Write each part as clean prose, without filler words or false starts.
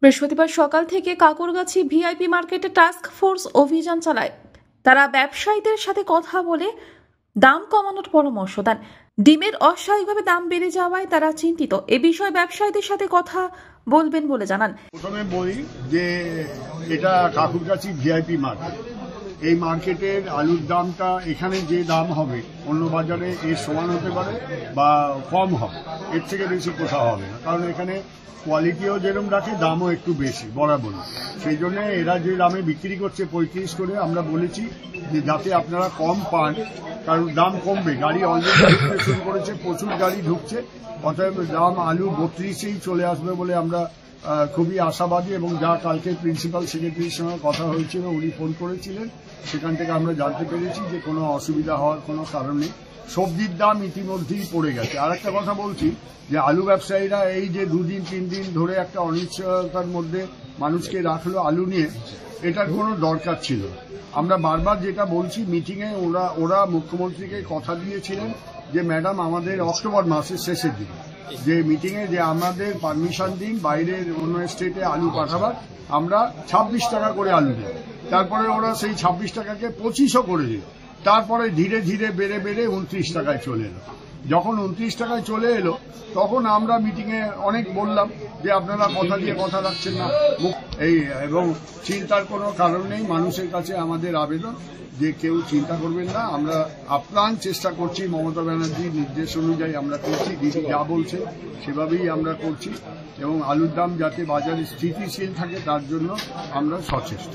বৃহস্পতিবার সকাল থেকে কাকরগাছি ভিআইপি মার্কেটে টাস্ক ফোর্স অভিযান চালায়। তারা ব্যবসায়ীদের সাথে কথা বলে দাম কমানোর পরামর্শ দেন। ডিমের অস্বাভাবিকভাবে দাম বেড়ে যাওয়ায় তারা চিন্তিত। এ বিষয়ে ব্যবসায়ীদের সাথে কথা বলবেন বলে জানান। প্রথমে বলি যে এটা কাকরগাছি ভিআইপি মার্কেট। এই মার্কেটের আলুর দামটা এখানে যে দাম হবে অন্য বাজারে এর সমান হতে পারে বা কম হবে, এর থেকে বেশি কোথাও হবে না, কারণ এখানে কোয়ালিটিও যেরকম রাখে, দামও একটু বেশি বরাবর। সেই জন্য এরা যে দামে বিক্রি করছে 35 করে, আমরা বলেছি যে যাতে আপনারা কম পান, কারণ দাম কমবে। গাড়ি অলরেডি ঢুকতে শুরু করেছে, প্রচুর গাড়ি ঢুকছে, অতএব দাম আলু 32-এই চলে আসবে বলে আমরা খুবই আশাবাদী। এবং যা কালকে প্রিন্সিপাল সেক্রেটারির সঙ্গে কথা হয়েছিল, উনি ফোন করেছিলেন, সেখান থেকে আমরা জানতে পেরেছি যে কোনো অসুবিধা হওয়ার কোনো কারণ নেই। সবজির দাম ইতিমধ্যেই পড়ে গেছে। আর একটা কথা বলছি যে আলু ব্যবসায়ীরা এই যে 2-3 দিন ধরে একটা অনিশ্চয়তার মধ্যে মানুষকে রাখলো আলু নিয়ে, এটার কোনো দরকার ছিল। আমরা বারবার যেটা বলছি, মিটিংয়ে ওরা মুখ্যমন্ত্রীকে কথা দিয়েছিলেন যে ম্যাডাম আমাদের অক্টোবর মাসের শেষের দিন যে মিটিংয়ে যে আমাদের পারমিশন দিন বাইরের অন্য স্টেটে আলু পাঠাবার, আমরা 26 টাকা করে আলু দিই। তারপরে ওরা সেই 26 টাকাকে 25ও করে দিল। তারপরে ধীরে ধীরে বেড়ে 29 টাকায় চলে এলো। যখন 29 টাকায় চলে এলো, তখন আমরা মিটিংয়ে অনেক বললাম যে আপনারা কথা দিয়ে কথা রাখছেন না। এবং চিন্তার কোনো কারণ নেই। মানুষের কাছে আমাদের আবেদন যে কেউ চিন্তা করবেন না, আমরা আপ্রাণ চেষ্টা করছি। মমতা ব্যানার্জির নির্দেশ অনুযায়ী আমরা করছি, দিদি যা বলছে সেভাবেই আমরা করছি, এবং আলুর দাম যাতে বাজারে স্থিতিশীল থাকে তার জন্য আমরা সচেষ্ট।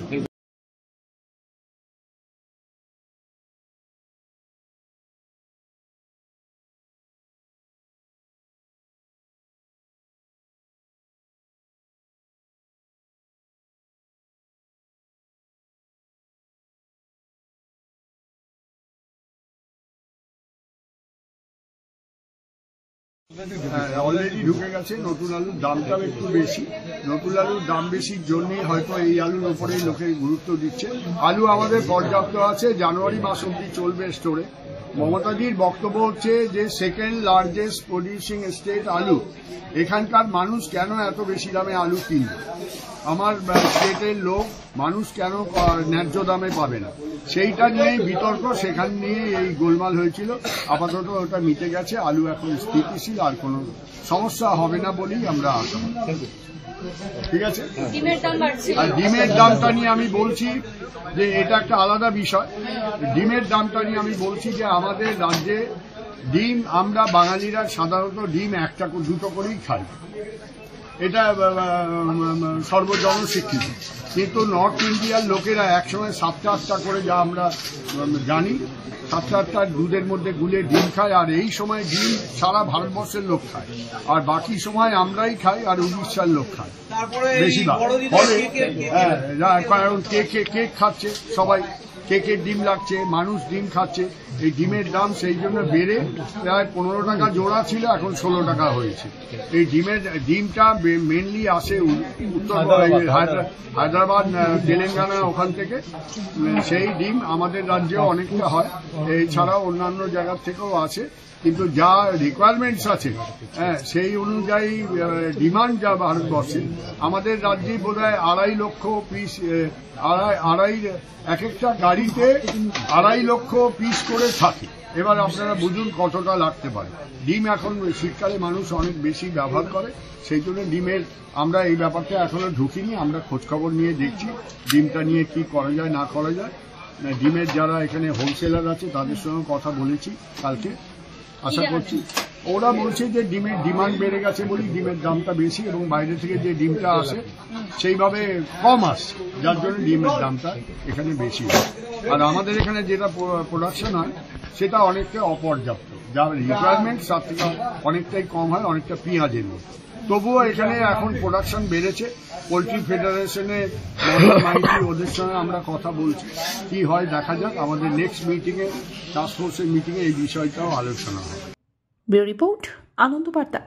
অলরেডি ঢুকে গেছে। নতুন আলুর দামটাও একটু বেশি। নতুন আলুর দাম বেশির জন্যই হয়তো এই আলুর উপরে লোকে গুরুত্ব দিচ্ছে। আলু আমাদের পর্যাপ্ত আছে, জানুয়ারি মাস অব্দি চলবে স্টোরে। মমতাজির বক্তব্য হচ্ছে যে সেকেন্ড লার্জেস্ট প্রডিউসিং স্টেট আলু, এখানকার মানুষ কেন এত বেশি দামে আলু কিনবে? আমার স্টেটের লোক মানুষ কেন ন্যায্য দামে পাবে না, সেইটা নিয়েই বিতর্ক, সেখান নিয়ে এই গোলমাল হয়েছিল। আপাতত ওটা মিটে গেছে, আলু এখন স্থিতিশীল, আর কোনো সমস্যা হবে না বলেই আমরা আশাবাদী। ঠিক আছে। আর ডিমের দামটা নিয়ে আমি বলছি যে এটা একটা আলাদা বিষয়। ডিমের দামটা নিয়ে আমি বলছি যে আমাদের রাজ্যে ডিম, আমরা বাঙালিরা সাধারণত ডিম 1-2 করেই খাই, এটা সর্বজনস্বীকৃত। কিন্তু নর্থ ইন্ডিয়ার লোকেরা একসময় 7-8টা করে, যা আমরা জানি, 7-8টা দুধের মধ্যে গুলে ডিম খায়। আর এই সময় ডিম সারা ভারতবর্ষের লোক খায়, আর বাকি সময় আমরাই খাই আর উড়িষ্যার লোক খায় বেশিরভাগ। ফলে কারণ কেক খাচ্ছে সবাই, কেকের ডিম লাগছে, মানুষ ডিম খাচ্ছে। এই ডিমের দাম সেই জন্য বেড়ে প্রায় 15 টাকা জোড়া ছিল, এখন 16 টাকা হয়েছে। এই ডিমটা মেনলি আসে উত্তর হায়দ্রাবাদ, তেলেঙ্গানা, ওখান থেকে। সেই ডিম আমাদের রাজ্যেও অনেকটা হয়, এছাড়াও অন্যান্য জায়গার থেকেও আছে। কিন্তু যা রিকোয়ারমেন্টস আছে, সেই অনুযায়ী ডিমান্ড যা ভারতবর্ষে, আমাদের রাজ্যে বোধহয় 2.5 লক্ষ পিস, এক একটা গাড়িতে 2.5 লক্ষ পিস করে থাকে। এবার আপনারা বুঝুন কতটা লাগতে পারে। ডিম এখন শীতকালে মানুষ অনেক বেশি ব্যবহার করে, সেই জন্য ডিমের আমরা এই ব্যাপারটা এখনো ঢুকিনি। আমরা খোঁজখবর নিয়ে দেখছি ডিমটা নিয়ে কি করা যায় না করা যায়। ডিমের যারা এখানে হোলসেলার আছে তাদের সঙ্গে কথা বলেছি কালকে, আশা করছি। ওরা বলছে যে ডিমের ডিমান্ড বেড়ে গেছে বলে ডিমের দামটা বেশি, এবং বাইরে থেকে যে ডিমটা আসে সেইভাবে কম আসে, যার জন্য ডিমের দামটা এখানে বেশি হয়। আর আমাদের এখানে যেটা প্রোডাকশন হয় সেটা অনেকটা অপর্যাপ্ত, যার রিকোয়ারমেন্ট তার থেকে অনেকটাই কম হয়, অনেকটা পেঁয়াজের মতো। তবুও এখানে এখন প্রোডাকশন বেড়েছে। পোলট্রি ফেডারেশনের মাইতি, ওদের সঙ্গে আমরা কথা বলছি, কি হয় দেখা যাক। আমাদের নেক্সট মিটিংয়ে, টাস্ক ফোর্সের মিটিংয়ে এই বিষয়টাও আলোচনা হবে। ব্যুরো রিপোর্ট, আনন্দ বার্তা।